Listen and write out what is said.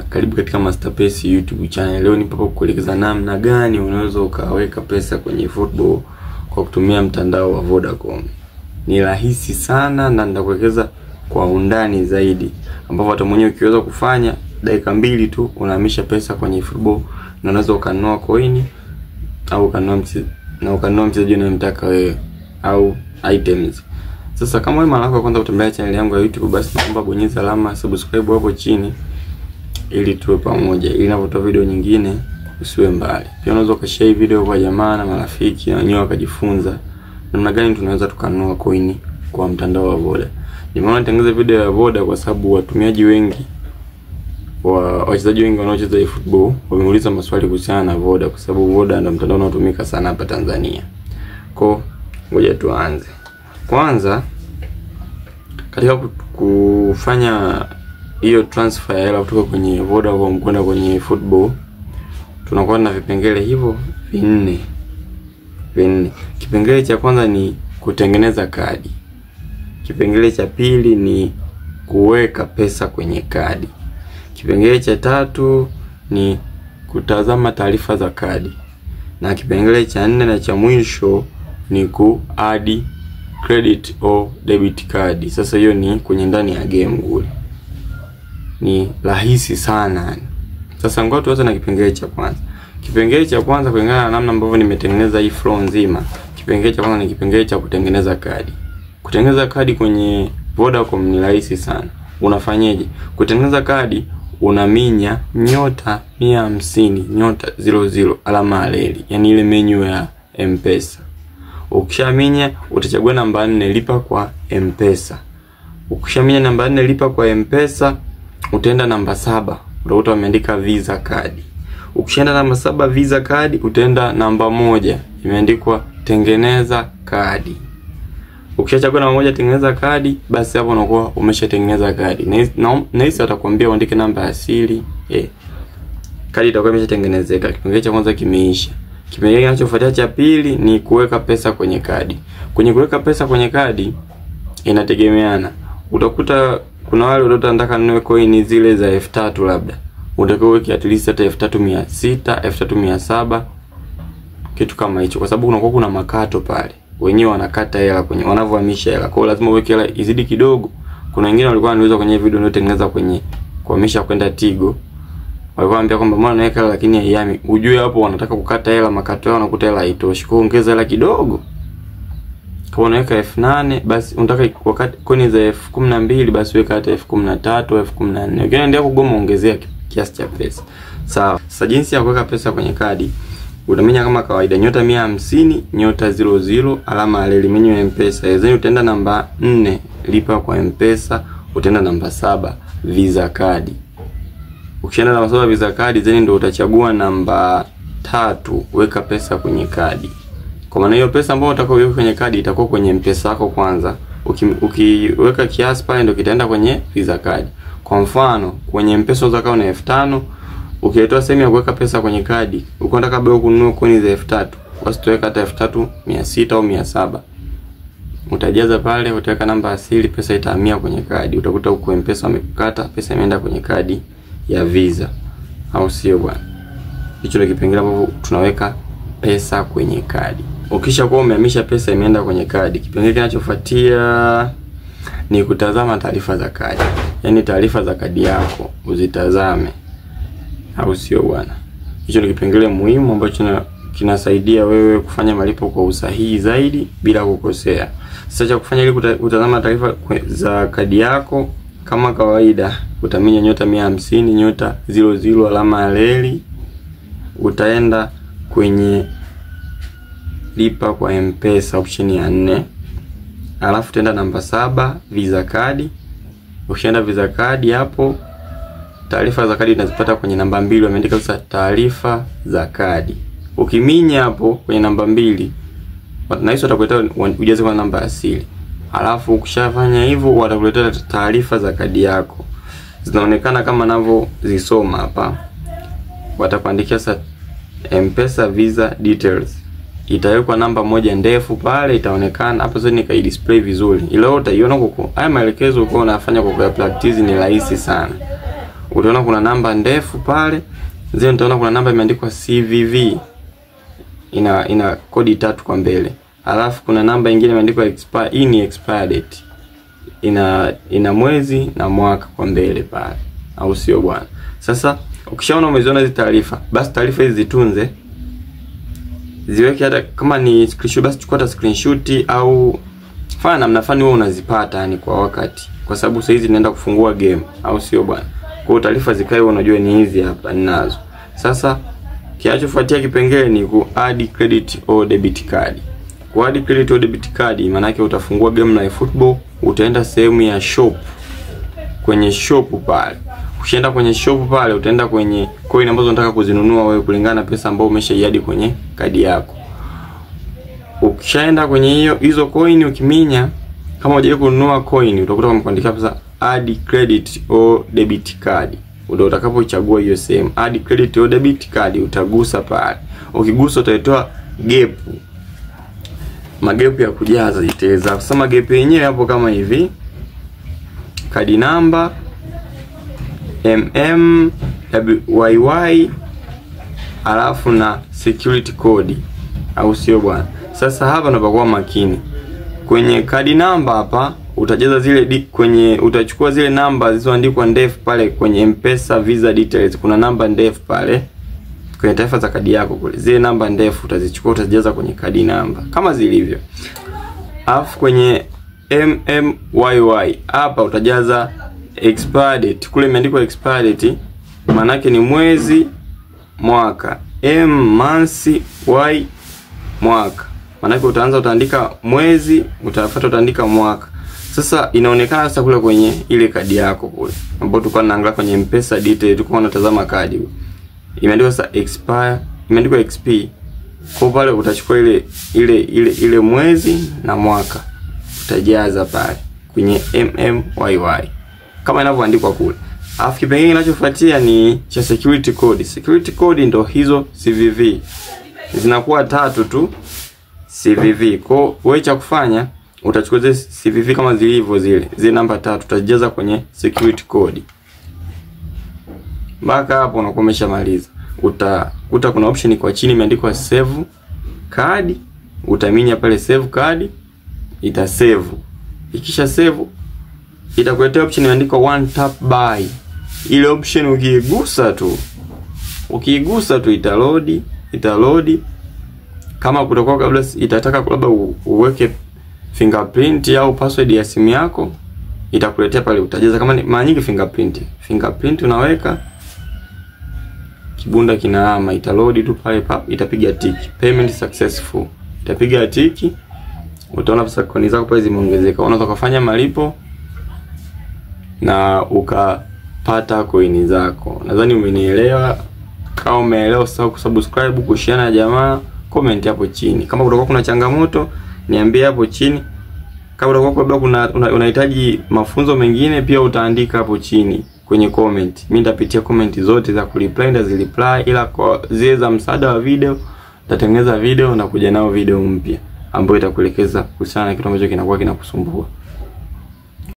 Karibu katika Masterpace YouTube channel. Leo nipo kukuelekeza namna gani unaweza ukaweka pesa kwenye football kwa kutumia mtandao wa Vodacom. Ni rahisi sana na nitakuelekeza kwa undani zaidi, ambapo hata mwenyewe ukiweza kufanya dakika 2 tu unahamisha pesa kwenye football na unaweza ukanunua coin au ukanunua mchezaji unayemtaka wewe au items. Sasa kama wewe mara yako ya kwanza kutembelea channel yangu ya YouTube, basi naomba bonyeza alama subscribe hapo chini ili tuwe pamoja, ili ninapotoa video nyingine usiwe mbali. Pia unaweza ukashare video kwa jamaa na marafiki na wenyewe wakajifunza namna gani tunaweza tukanunua coin kwa mtandao wa Voda. Nimeona nitengeneze video ya Voda kwa sababu watumiaji wengi wachezaji wengi wanaocheza football wameuliza maswali kuhusiana na Voda, kwa sababu Voda ndio mtandao unaotumika sana hapa Tanzania. Kwa ngoja tuanze. Kwanza, katika kufanya hiyo transfer ya hela kutoka kwenye Vodacom kwenda kwenye football, tunakuwa na vipengele hivyo vinne. Kipengele cha kwanza ni kutengeneza kadi. Kipengele cha pili ni kuweka pesa kwenye kadi. Kipengele cha tatu ni kutazama taarifa za kadi. Na kipengele cha 4 na cha mwisho ni ku-add credit au debit card. Sasa hiyo ni kwenye ndani ya game kule. Ni rahisi sana. Sasa ngoja tuanze na kipengele cha kwanza. Kipengele cha kwanza, kulingana na namna ambavyo nimetengeneza hii flow nzima, kipengele cha kwanza ni kipengele cha kutengeneza kadi. Kutengeneza kadi kwenye Vodacom ni rahisi sana. Unafanyaje? Kutengeneza kadi, unaminya nyota 150 nyota 00 alama reli, yani ile menu ya M-Pesa. Ukishaminya utachagua namba 4 lipa kwa M-Pesa. Ukishaminya namba 4 lipa kwa M-Pesa, utaenda namba 7, utakuta wameandika Visa card. Ukishaenda namba 7 Visa card, utaenda namba 1 imeandikwa tengeneza kadi. Ukishachagua namba 1 tengeneza kadi, basi hapo unakuwa umeshatengeneza kadi. Na hisi atakwambia uandike namba ya siri. Kadi itakuwa imeshatengenezeka. Kipengele cha kwanza kimeisha. Kipengele kinachofuatia cha pili ni kuweka pesa kwenye kadi. Kwenye kuweka pesa kwenye kadi inategemeana. Utakuta kuna wale wanataka nunue coin zile za 3000 labda. Unatakiwa uweke at least hata 3600, 3700 kitu kama hicho, kwa sababu unakuwa kuna makato pale. Wenyewe wanakata hela kwenye wanavyohamisha hela. Kwa hiyo lazima uweke hela izidi kidogo. Kuna wengine walikuwa wanauliza kwenye video niliotengeneza kwenye kuhamisha kwenda Tigo. Walikuwa wanambia kwamba mbona naweka hela lakini haihami. Ujue hapo wanataka kukata hela, makato yao wanakuta hela haitoshi. Kwa hiyo ongeza hela kidogo. Kama unaweka 8000, basi unataka wakati koni za 12000, basi weka hata 13000 au 14000. Ukiendelea kugoma ongezea kiasi cha pesa. Sawa. Sasa jinsi ya kuweka pesa kwenye kadi, utaminya kama kawaida nyota 150 nyota 00 alama reli menu ya M-Pesa. Yezeni utaenda namba 4 lipa kwa M-Pesa, utaenda namba 7 Visa card. Ukishaenda namba 7 Visa card, zeni ndio utachagua namba 3 weka pesa kwenye kadi. Kwa maana hiyo pesa ambayo utakayoiweka kwenye kadi itakuwa kwenye M-Pesa yako kwanza. Ukiweka kiasi pale ndio kitaenda kwenye Visa card. Kwa mfano, kwenye M-Pesa unaweza na 5000, ukiletoa sehemu ya kuweka pesa kwenye kadi, ukienda kabla kununua coin za 3000, basi tuweka hata 3600 au 700. Utajaza pale, utaweka namba asili, pesa itahamia kwenye kadi. Utakuta huko M-Pesa wamekata, pesa imeenda kwenye kadi ya Visa. Au sio bwana? Hicho ndio kipengele ambapo tunaweka pesa kwenye kadi. Ukishakuwa umehamisha pesa imeenda kwenye kadi, kipengele kinachofuatia ni kutazama taarifa za kadi. Yaani taarifa za kadi yako uzitazame. Au sio bwana? Hicho ni kipengele muhimu ambacho kinasaidia wewe kufanya malipo kwa usahihi zaidi bila kukosea. Sasa cha kufanya ili kutazama taarifa za kadi yako, kama kawaida utaminya nyota 150 nyota 00 alama ya reli, utaenda kwenye lipa kwa M-Pesa option ya 4. Alafu utaenda namba 7 Visa card. Ukishaenda Visa card, hapo taarifa za kadi unazipata kwenye namba 2, wameandika sasa taarifa za kadi. Ukiminya hapo kwenye namba 2, wanahisi watakuletea ujaze kwa namba asili. Alafu ukishafanya hivyo watakuletea taarifa za kadi yako. Zinaonekana kama ninavyozisoma hapa. Watakuandikia sasa M-Pesa Visa details. Itawekwa namba moja ndefu pale, itaonekana hapo. Sasa nika display vizuri, ila utaiona huko. Haya maelekezo uko unafanya kwa practice ni rahisi sana. utaona kuna namba ndefu pale, then utaona kuna namba imeandikwa CVV, ina kodi 3 kwa mbele. Alafu kuna namba nyingine imeandikwa expire, hii ni expire date, ina mwezi na mwaka kwa mbele pale, au sio bwana? Sasa ukishaona umeziona hizo taarifa, basi taarifa hizi zitunze, ziweke, hata kama ni screenshot basi chukua hata screenshot, au fanya namna fulani wewe unazipata yani kwa wakati, kwa sababu sasa hizi ninaenda kufungua game, au sio bwana? Kwa taarifa zikae unajua ni hizi hapa ninazo. Sasa kinachofuatia kipengele ni ku add credit or debit card. Ku add credit or debit card maana yake utafungua game la football, utaenda sehemu ya shop, kwenye shop pale. Ukishaenda kwenye shop pale, utaenda kwenye coin ambazo unataka kuzinunua wewe kulingana na pesa ambayo umeshaiadi kwenye kadi yako. Ukishaenda kwenye hizo coin, ukiminya, kama hujawahi kununua coin, utakuta wamekuandikia pesa add credit or debit card. Ndio utakapochagua hiyo sehemu add credit or debit card, utagusa pale. Ukigusa utatoa gap, magap ya kujaza itaweza kusema gap yenyewe hapo kama hivi: kadi namba MMYY alafu na security code, au sio bwana? Sasa hapa unapokuwa makini kwenye kadi namba hapa, utajaza zile utachukua zile namba zilizoandikwa ndefu pale kwenye M-Pesa Visa details, kuna namba ndefu pale kwenye taarifa za kadi yako kule, zile namba ndefu utazichukua, utazijaza kwenye kadi namba kama zilivyo. Alafu kwenye MMYY hapa utajaza expire date, kule imeandikwa expire date, maana yake ni mwezi, mwaka, month, y mwaka. Maana yake utaandika mwezi, utafuata utaandika mwaka. Sasa inaonekana sasa kule kwenye ile kadi yako kule, ambapo tulikuwa tunaangalia kwenye M-Pesa detail, tulikuwa tunatazama kadi. Imeandikwa sasa expire, imeandikwa XP. Kwa pale utachukua ile mwezi na mwaka, utajaza pale kwenye MMYY kama inavyoandikwa kule. Alafu kipengele kinachofuatia ni cha security code. Security code ndo hizo CVV. Zinakuwa 3 tu CVV. Kwa wewe cha kufanya, utachukua zile CVV kama zilivyo zile namba 3 utajaza kwenye security code. Mpaka hapo unakuwa umeshamaliza. Utakuta kuna option kwa chini imeandikwa save card, utaminya pale save card, itasave. Ikisha save itakuletea option imeandikwa one tap buy. Ile option ukiigusa tu itaload. Kama kutakuwa kabla itataka labda uweke fingerprint au password ya simu yako, itakuletea pale, utajaza. Kama ni mara nyingi fingerprint unaweka, kibunda kinaama, itaload tu pale itapiga tiki, payment successful, itapiga tiki. Utaona pesa coin zako pale zimeongezeka, unaweza kufanya malipo na ukapata coin zako. Nadhani umenielewa. Kama umeelewa, usahau kusubscribe, kushare na jamaa, comment hapo chini. Kama kutakuwa kuna changamoto, niambie hapo chini. Kama kutakuwa labda unahitaji mafunzo mengine, pia utaandika hapo chini kwenye comment. Mimi nitapitia comment zote za kureply na zireply, ila kwa zile za msaada wa video nitatengeneza video na kuja nao video mpya ambayo itakuelekeza kuhusiana na kitu ambacho kinakuwa kinakusumbua.